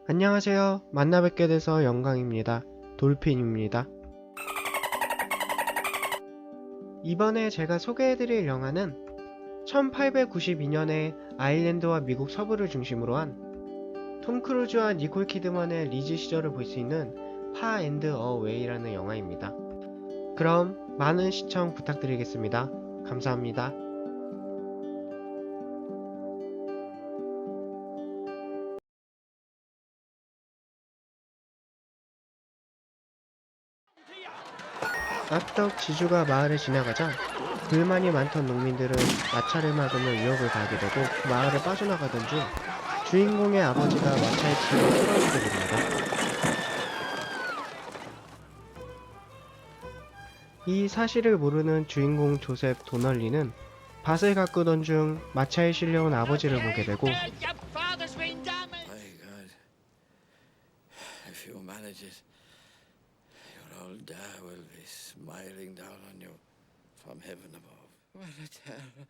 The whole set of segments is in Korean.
안녕하세요. 만나 뵙게 돼서 영광입니다. 돌핀입니다. 이번에 제가 소개해드릴 영화는 1892년에 아일랜드와 미국 서부를 중심으로 한 톰 크루즈와 니콜 키드먼의 리즈 시절을 볼 수 있는 파 앤드 어 웨이라는 영화입니다. 그럼 많은 시청 부탁드리겠습니다. 감사합니다. 악덕 지주가 마을을 지나가자 불만이 많던 농민들은 마차를 막으며 유혹을 가하게 되고 마을을 빠져나가던 중 주인공의 아버지가 마차에 치여 쓰러지게 됩니다. 이 사실을 모르는 주인공 조셉 도널리는 밭을 가꾸던 중 마차에 실려온 아버지를 보게 되고 My God, if you manage it, your old dad will be smiling down on you from heaven above. What a terrible.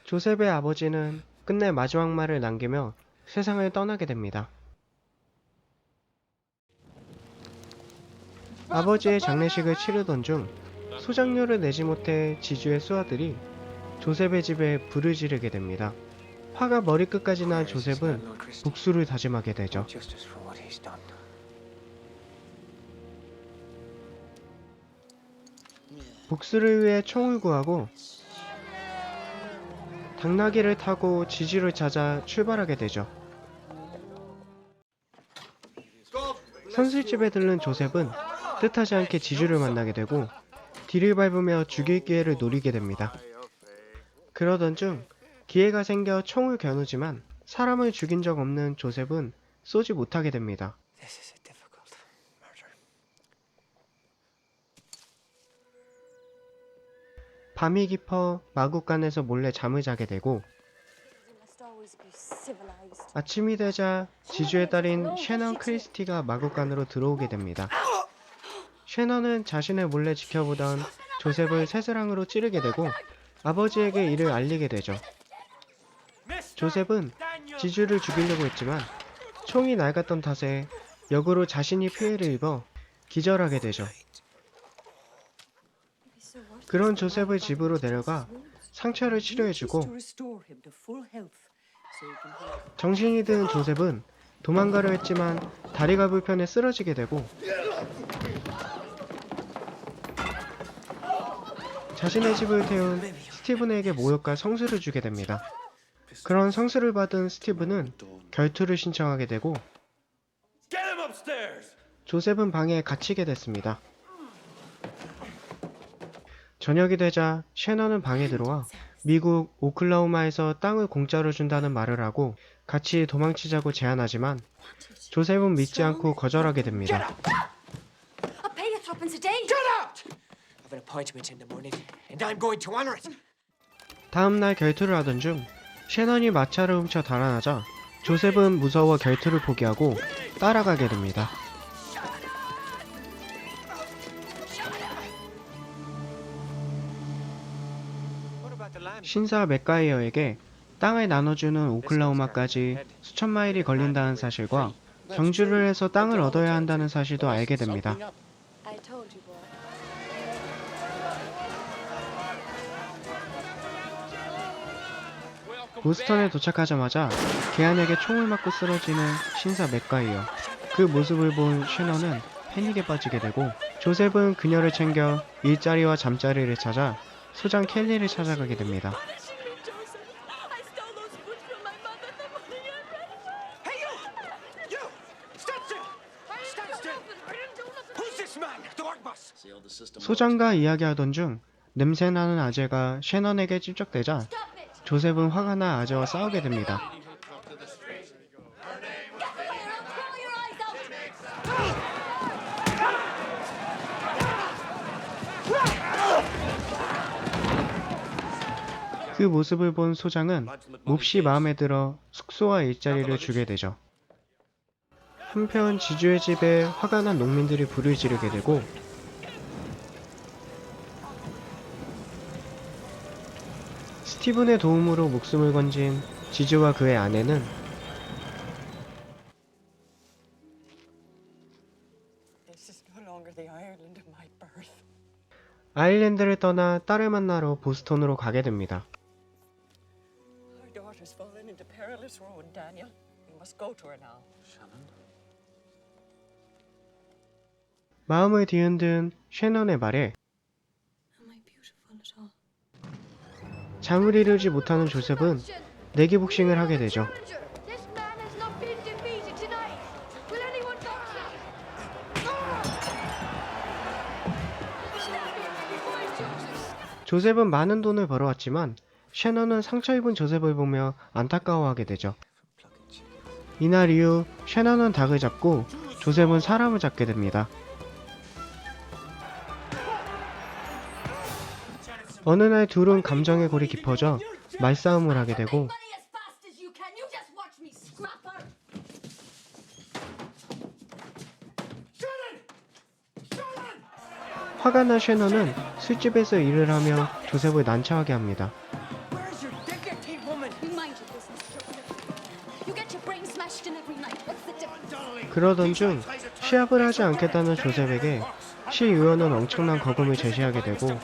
조셉의 아버지는 끝내 마지막 말을 남기며 세상을 떠나게 됩니다. 아버지의 장례식을 치르던 중 소장료를 내지 못해 지주의 수하들이 조셉의 집에 불을 지르게 됩니다. 화가 머리끝까지 난 조셉은 복수를 다짐하게 되죠. 복수를 위해 총을 구하고 당나귀를 타고 지주를 찾아 출발하게 되죠. 선술집에 들른 조셉은 뜻하지 않게 지주를 만나게 되고 뒤를 밟으며 죽일 기회를 노리게 됩니다. 그러던 중 기회가 생겨 총을 겨누지만 사람을 죽인 적 없는 조셉은 쏘지 못하게 됩니다. 밤이 깊어 마구간에서 몰래 잠을 자게 되고 아침이 되자 지주의 딸인 셰넌 크리스티가 마구간으로 들어오게 됩니다. 셰넌은 자신을 몰래 지켜보던 조셉을 새스랑으로 찌르게 되고 아버지에게 이를 알리게 되죠. 조셉은 지주를 죽이려고 했지만 총이 낡았던 탓에 역으로 자신이 피해를 입어 기절하게 되죠. 그런 조셉을 집으로 데려가 상처를 치료해주고 정신이 든 조셉은 도망가려 했지만 다리가 불편해 쓰러지게 되고 자신의 집을 태운 스티븐에게 모욕과 성수를 주게 됩니다. 그런 성수를 받은 스티븐은 결투를 신청하게 되고 조셉은 방에 갇히게 됐습니다. 저녁이 되자 셰넌은 방에 들어와 미국 오클라호마에서 땅을 공짜로 준다는 말을 하고 같이 도망치자고 제안하지만 조셉은 믿지 않고 거절하게 됩니다. 다음날 결투를 하던 중 셰넌이 마차를 훔쳐 달아나자 조셉은 무서워 결투를 포기하고 따라가게 됩니다. 신사 맥가이어에게 땅을 나눠주는 오클라호마까지 수천 마일이 걸린다는 사실과 경주를 해서 땅을 얻어야 한다는 사실도 알게 됩니다. 보스턴에 도착하자마자 개안에게 총을 맞고 쓰러지는 신사 맥가이어. 그 모습을 본 셰넌은 패닉에 빠지게 되고 조셉은 그녀를 챙겨 일자리와 잠자리를 찾아 소장 켈리를 찾아가게 됩니다. 소장과 이야기하던 중 냄새나는 아재가 셰넌에게 찝적대자 조셉은 화가 나 아재와 싸우게 됩니다. 그 모습을 본 소장은 몹시 마음에 들어 숙소와 일자리를 주게 되죠. 한편 지주의 집에 화가 난 농민들이 불을 지르게 되고 스티븐의 도움으로 목숨을 건진 지주와 그의 아내는 This is no longer the Ireland of my birth. 아일랜드를 떠나 딸을 만나러 보스턴으로 가게 됩니다. Our daughter's fallen into perilous ruin, Daniel. We must go to her now. Shannon? 마음을 뒤흔든 셰넌의 말에 Am I beautiful at all? 잠을 이루지 못하는 조셉은 내기 복싱을 하게 되죠. This man has not been defeated tonight. Will anyone touch him? Stab him before he chooses. 조셉은 많은 돈을 벌어왔지만 셰넌은 상처 입은 조셉을 보며 안타까워하게 되죠. 이날 이후 셰넌은 닭을 잡고 조셉은 사람을 잡게 됩니다. 어느 날 둘은 감정의 골이 깊어져 말싸움을 하게 되고 Money as fast as you can. You just watch me, scrapper. 화가 난 셰넌은 술집에서 일을 하며 조셉을 난처하게 합니다. Where's your dignity, woman? You mind your business, Joseph. You get your brain smashed in every night. What's the difference? 그러던 중 시합을 하지 않겠다는 조셉에게 시의원은 엄청난 거금을 제시하게 되고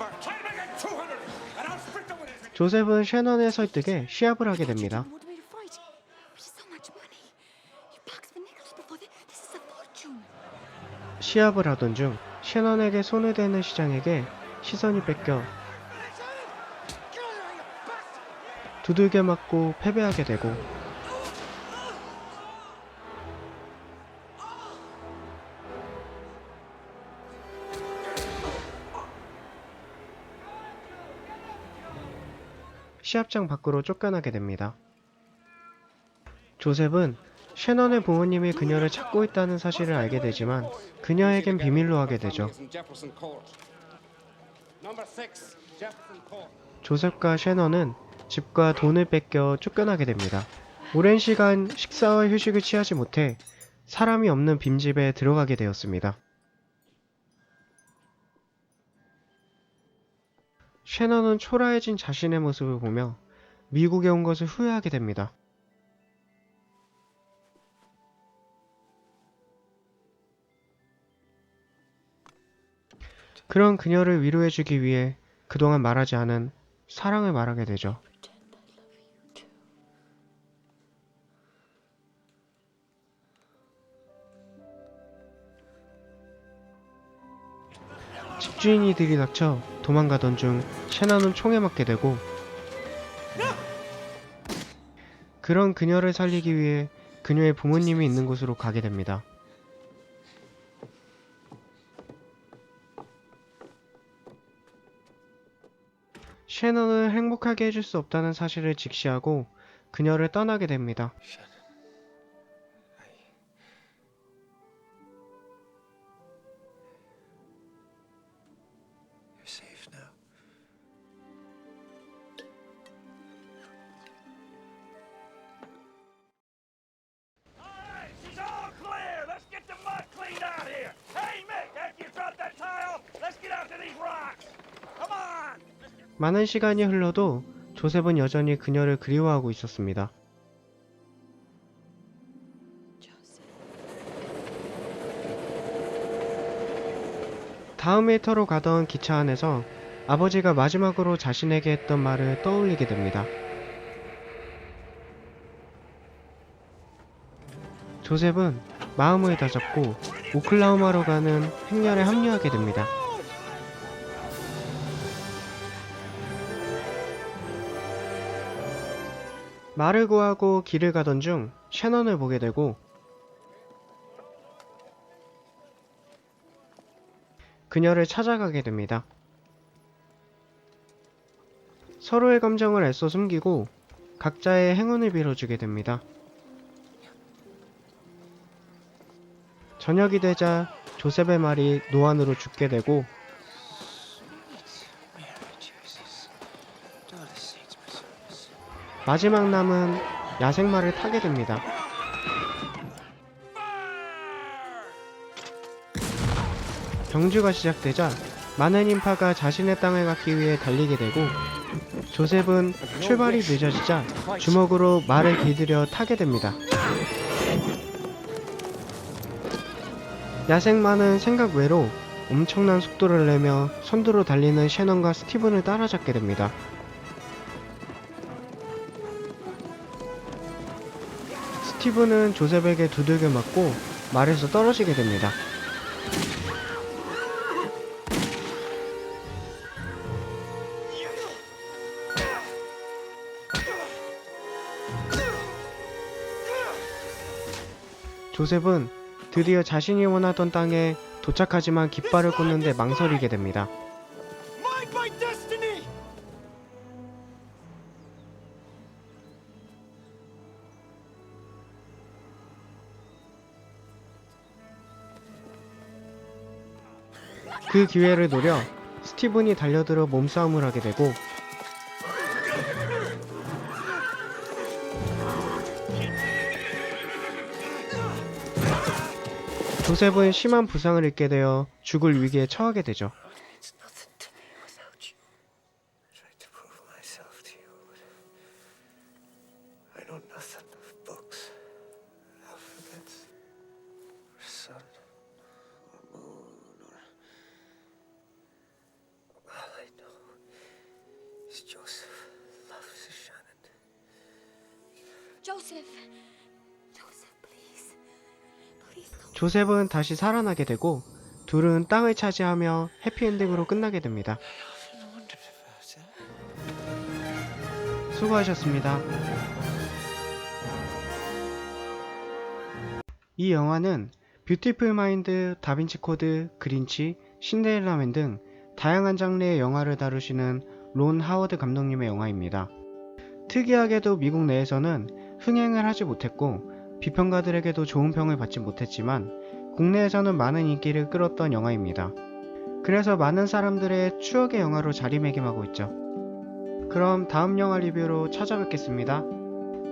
조셉은 셰넌의 설득에 시합을 하게 됩니다. Motivated fight. But it's so much money. You boxed for nickels before this is a fortune. 시합을 하던 중 셰넌에게 손을 대는 시장에게 시선이 뺏겨 두들겨 맞고 패배하게 되고 시합장 밖으로 쫓겨나게 됩니다. 조셉은 셰넌의 부모님이 그녀를 찾고 있다는 사실을 알게 되지만 그녀에겐 비밀로 하게 되죠. 조셉과 셰넌은 집과 돈을 뺏겨 쫓겨나게 됩니다. 오랜 시간 식사와 휴식을 취하지 못해 사람이 없는 빈집에 들어가게 되었습니다. 셰넌은 초라해진 자신의 모습을 보며 미국에 온 것을 후회하게 됩니다. 그런 그녀를 위로해주기 위해 그동안 말하지 않은 사랑을 말하게 되죠. 집주인이 들이닥쳐 도망가던 중 셰넌은 총에 맞게 되고 그런 그녀를 살리기 위해 그녀의 부모님이 있는 곳으로 가게 됩니다. 셰넌을 행복하게 해줄 수 없다는 사실을 직시하고 그녀를 떠나게 됩니다. Shannon. You're safe now. Alright, she's all clear. Let's get the mud cleaned out here. Hey, Mick, after you drop that tile, let's get out to these rocks. Come on. 많은 시간이 흘러도 조셉은 여전히 그녀를 그리워하고 있었습니다. Joseph. 다음 일터로 가던 기차 안에서 아버지가 마지막으로 자신에게 했던 말을 떠올리게 됩니다. 조셉은 마음을 다잡고 오클라호마로 가는 행렬에 합류하게 됩니다. 말을 구하고 길을 가던 중 셰넌을 보게 되고 그녀를 찾아가게 됩니다. 서로의 감정을 애써 숨기고 각자의 행운을 빌어주게 됩니다. 저녁이 되자 조셉의 말이 노안으로 죽게 되고 Mary Jesus. Daughter Saints Preserve. 마지막 남은 야생마를 타게 됩니다. 경주가 시작되자 많은 인파가 자신의 땅을 갖기 위해 달리게 되고 조셉은 출발이 늦어지자 주먹으로 말을 길들여 타게 됩니다. 야생마는 생각 외로 엄청난 속도를 내며 선두로 달리는 셰넌과 스티븐을 따라잡게 됩니다. 스티븐은 조셉에게 두들겨 맞고 말에서 떨어지게 됩니다. 조셉은 드디어 자신이 원하던 땅에 도착하지만 깃발을 꽂는데 망설이게 됩니다. Mind my destiny! 그 기회를 노려 스티븐이 달려들어 몸싸움을 하게 되고 조셉은 심한 부상을 입게 되어 죽을 위기에 처하게 되죠. It's nothing to me without you. I tried to prove myself to you, but I know nothing of books, alphabets, or sun, or moon, or... All I know is Joseph loves Shannon. Joseph! Joseph, please. Please don't. 조셉은 다시 살아나게 되고 둘은 땅을 차지하며 해피엔딩으로 끝나게 됩니다. I wondered about that. 수고하셨습니다. 이 영화는 뷰티풀 마인드, 다빈치 코드, 그린치, 신데렐라맨 등 다양한 장르의 영화를 다루시는 론 하워드 감독님의 영화입니다. 특이하게도 미국 내에서는 흥행을 하지 못했고 비평가들에게도 좋은 평을 받지 못했지만 국내에서는 많은 인기를 끌었던 영화입니다. 그래서 많은 사람들의 추억의 영화로 자리매김하고 있죠. 그럼 다음 영화 리뷰로 찾아뵙겠습니다.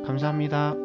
감사합니다.